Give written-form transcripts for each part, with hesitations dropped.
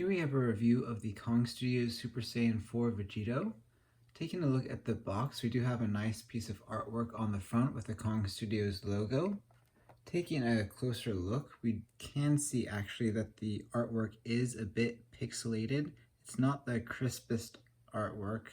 Here we have a review of the Kong Studio Super Saiyan 4 Vegito. Taking a look at the box, we do have a nice piece of artwork on the front with the Kong Studios logo. Taking a closer look, we can see actually that the artwork is a bit pixelated. It's not the crispest artwork,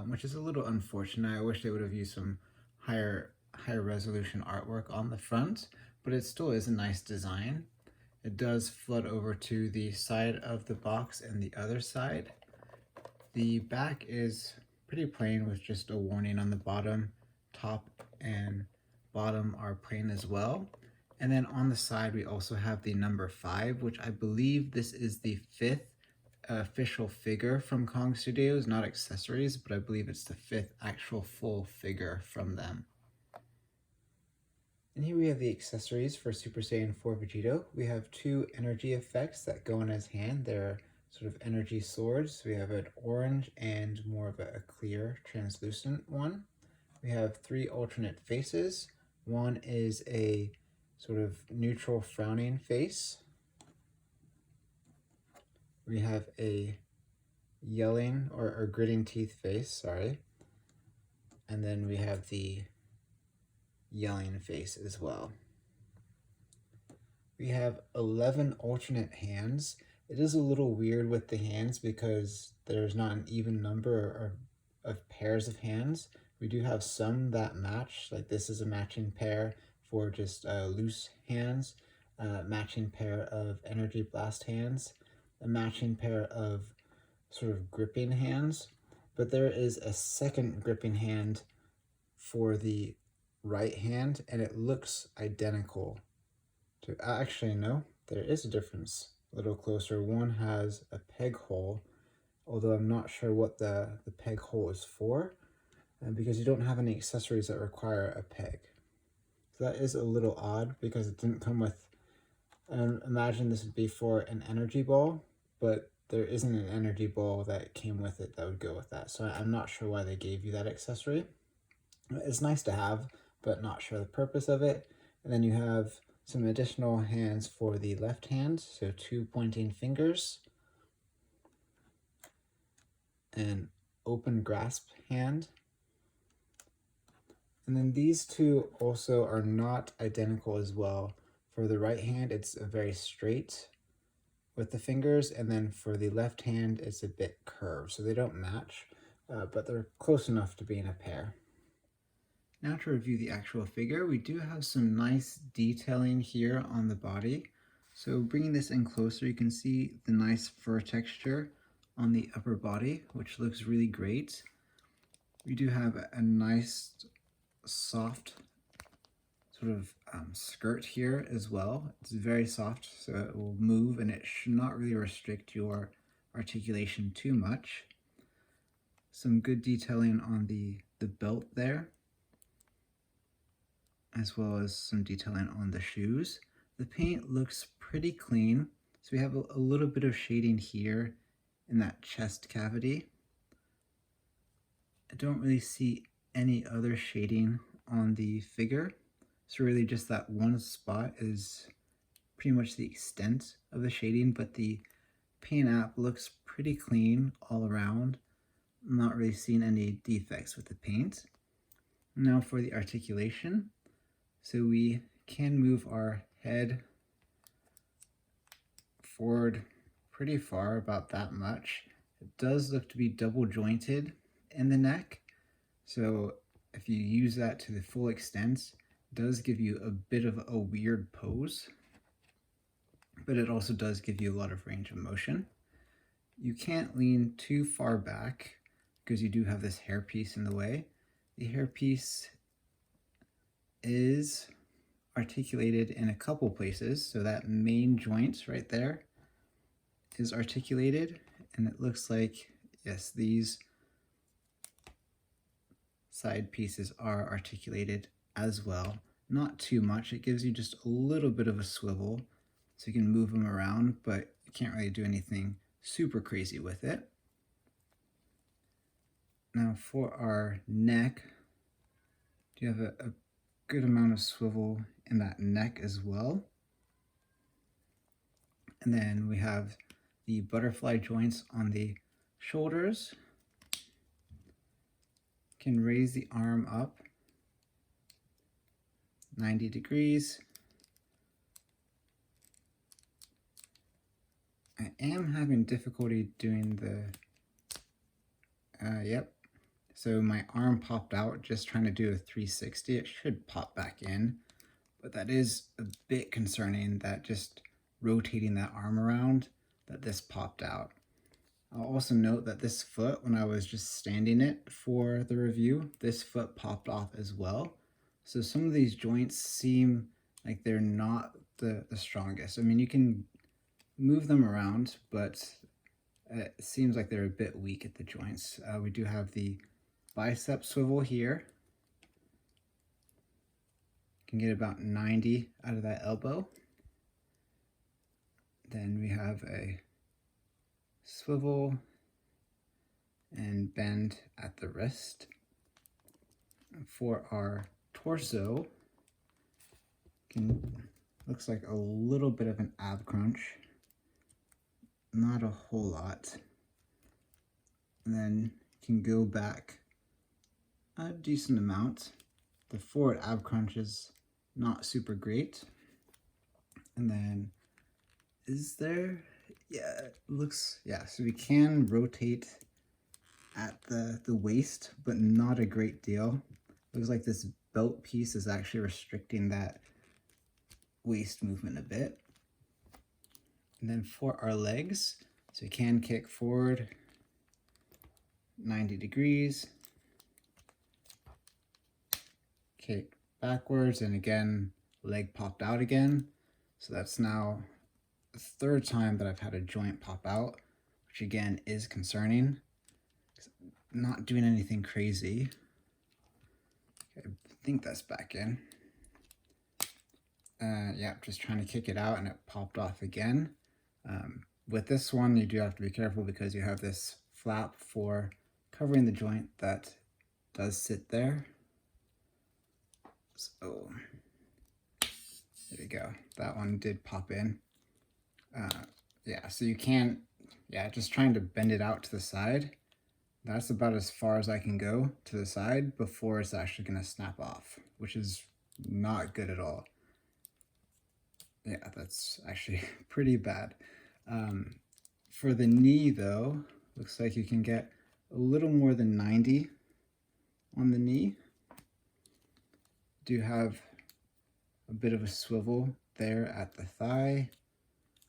which is a little unfortunate. I wish they would have used some higher resolution artwork on the front, but it still is a nice design. It does flood over to the side of the box and the other side. The back is pretty plain with just a warning on the bottom. Top and bottom are plain as well. And then on the side we also have the number 5, which I believe this is the 5th official figure from Kong Studios, not accessories, but I believe it's the 5th actual full figure from them. And here we have the accessories for Super Saiyan 4 Vegito. We have 2 energy effects that go on his hand. They're sort of energy swords. We have an orange and more of a clear, translucent one. We have 3 alternate faces. One is a sort of neutral frowning face. We have a yelling or gritting teeth face, sorry. And then we have the yelling face as well. We have 11 alternate hands. It is a little weird with the hands because there's not an even number of pairs of hands. We do have some that match, like this is a matching pair for just loose hands, matching pair of energy blast hands, a matching pair of sort of gripping hands, but there is a second gripping hand for the right hand, and it looks identical to, actually no, there is a difference a little closer. One has a peg hole, although I'm not sure what the peg hole is for, because you don't have any accessories that require a peg. So that is a little odd because it didn't come with, imagine this would be for an energy ball, but there isn't an energy ball that came with it that would go with that. So I'm not sure why they gave you that accessory. It's nice to have, but not sure the purpose of it. And then you have some additional hands for the left hand, so 2 pointing fingers, an open grasp hand. And then these two also are not identical as well. For the right hand, it's very straight with the fingers, and then for the left hand, it's a bit curved, so they don't match, but they're close enough to being a pair. Now to review the actual figure, we do have some nice detailing here on the body. So bringing this in closer, you can see the nice fur texture on the upper body, which looks really great. We do have a nice soft sort of skirt here as well. It's very soft, so it will move and it should not really restrict your articulation too much. Some good detailing on the belt there, as well as some detailing on the shoes. The paint looks pretty clean, so we have a little bit of shading here in that chest cavity. I don't really see any other shading on the figure, so really just that one spot is pretty much the extent of the shading, but the paint app looks pretty clean all around. I'm not really seeing any defects with the paint. Now for the articulation. So we can move our head forward pretty far, about that much. It does look to be double jointed in the neck. So if you use that to the full extent, it does give you a bit of a weird pose, but it also does give you a lot of range of motion. You can't lean too far back because you do have this hairpiece in the way. The hairpiece is articulated in a couple places, so that main joint right there is articulated, and it looks like, yes, these side pieces are articulated as well. Not too much, it gives you just a little bit of a swivel so you can move them around, but you can't really do anything super crazy with it. Now for our neck, do you have a good amount of swivel in that neck as well. And then we have the butterfly joints on the shoulders. Can raise the arm up 90 degrees. I am having difficulty doing the, yep. So my arm popped out just trying to do a 360. It should pop back in, but that is a bit concerning that just rotating that arm around, that this popped out. I'll also note that this foot, when I was just standing it for the review, this foot popped off as well. So some of these joints seem like they're not the strongest. I mean, you can move them around, but it seems like they're a bit weak at the joints. We do have the bicep swivel here. Can get about 90 out of that elbow. Then we have a swivel and bend at the wrist. For our torso, looks like a little bit of an ab crunch, not a whole lot. And then you can go back a decent amount. The forward ab crunch is not super great. And then is there, yeah, it looks, yeah, so we can rotate at the waist, but not a great deal. Looks like this belt piece is actually restricting that waist movement a bit. And then for our legs, so we can kick forward 90 degrees, kick backwards, and again, leg popped out again. So that's now the third time that I've had a joint pop out, which again is concerning. Not doing anything crazy. Okay, I think that's back in. Yeah, just trying to kick it out and it popped off again. With this one, you do have to be careful because you have this flap for covering the joint that does sit there. So there we go. That one did pop in. Yeah, so you can't, yeah, just trying to bend it out to the side. That's about as far as I can go to the side before it's actually going to snap off, which is not good at all. Yeah, that's actually pretty bad. For the knee though, looks like you can get a little more than 90 on the knee. Do have a bit of a swivel there at the thigh.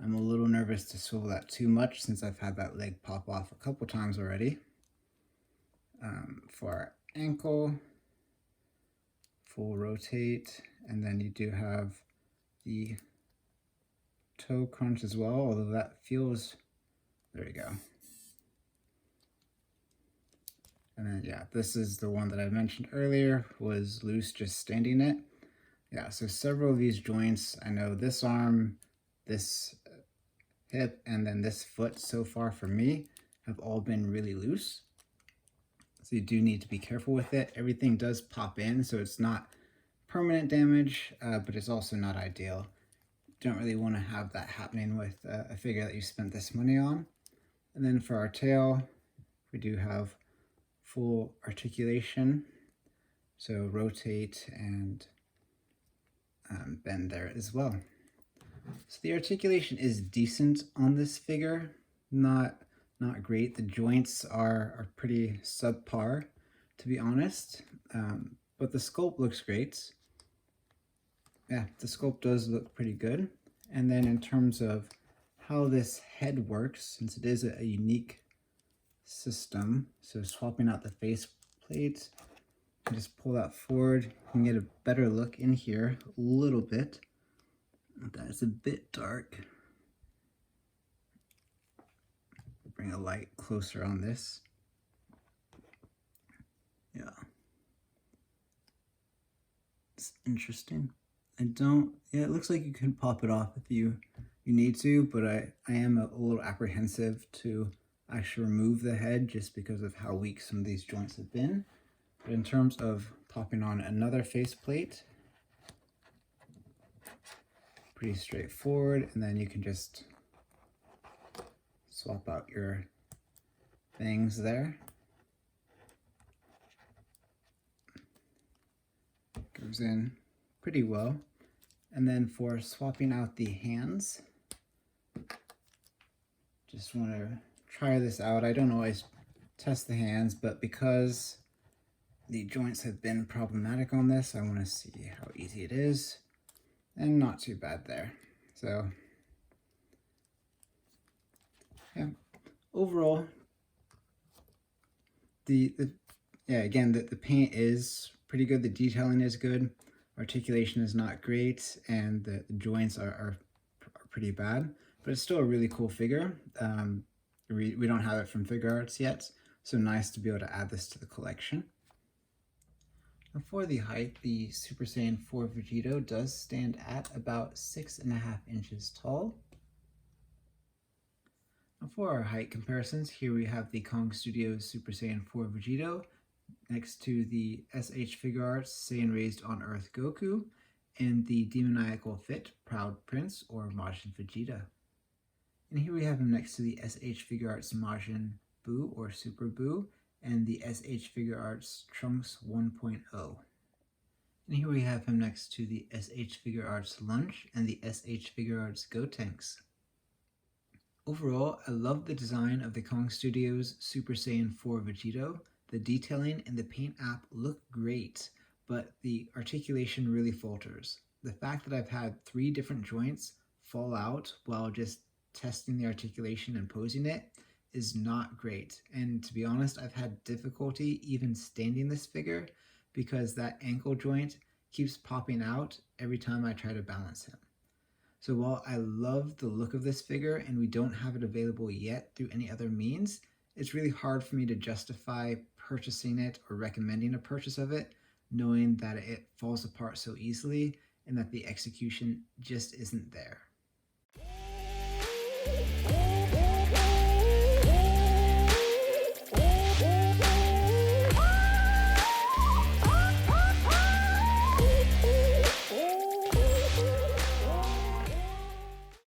I'm a little nervous to swivel that too much since I've had that leg pop off a couple times already. For our ankle, full rotate, and then you do have the toe crunch as well, although that feels, there we go. And then yeah, this is the one that I mentioned earlier, was loose just standing it. Yeah, so several of these joints, I know this arm, this hip, and then this foot so far for me have all been really loose. So you do need to be careful with it. Everything does pop in, so it's not permanent damage, but it's also not ideal. Don't really want to have that happening with a figure that you spent this money on. And then for our tail, we do have full articulation. So rotate and bend there as well. So the articulation is decent on this figure, not great. The joints are pretty subpar, to be honest, but the sculpt looks great. Yeah, the sculpt does look pretty good. And then in terms of how this head works, since it is a unique system, so swapping out the face plate, just pull that forward, you can get a better look in here a little bit. That's a bit dark. Bring a light closer on this. Yeah. It's interesting. Yeah, it looks like you can pop it off if you need to, but I am a little apprehensive to actually remove the head just because of how weak some of these joints have been. But in terms of popping on another faceplate, pretty straightforward, and then you can just swap out your things there. Goes in pretty well. And then for swapping out the hands, just want to try this out. I don't always test the hands, but because the joints have been problematic on this, I want to see how easy it is, and not too bad there. So yeah, overall, the paint is pretty good. The detailing is good. Articulation is not great, and the joints are pretty bad, but it's still a really cool figure. We don't have it from Figure Arts yet, so nice to be able to add this to the collection. Now for the height, the Super Saiyan 4 Vegito does stand at about 6.5 inches tall. Now for our height comparisons, here we have the Kong Studio Super Saiyan 4 Vegito next to the SH Figure Arts Saiyan Raised on Earth Goku and the Demoniacal Fit Proud Prince or Majin Vegeta. And here we have him next to the SH Figure Arts Majin Buu or Super Buu and the SH Figure Arts Trunks 1.0. And here we have him next to the SH Figure Arts Lunch and the SH Figure Arts Gotenks. Overall, I love the design of the Kong Studios Super Saiyan 4 Vegito. The detailing and the paint app look great, but the articulation really falters. The fact that I've had 3 different joints fall out while just testing the articulation and posing it is not great. And to be honest, I've had difficulty even standing this figure because that ankle joint keeps popping out every time I try to balance him. So while I love the look of this figure and we don't have it available yet through any other means, it's really hard for me to justify purchasing it or recommending a purchase of it, knowing that it falls apart so easily and that the execution just isn't there.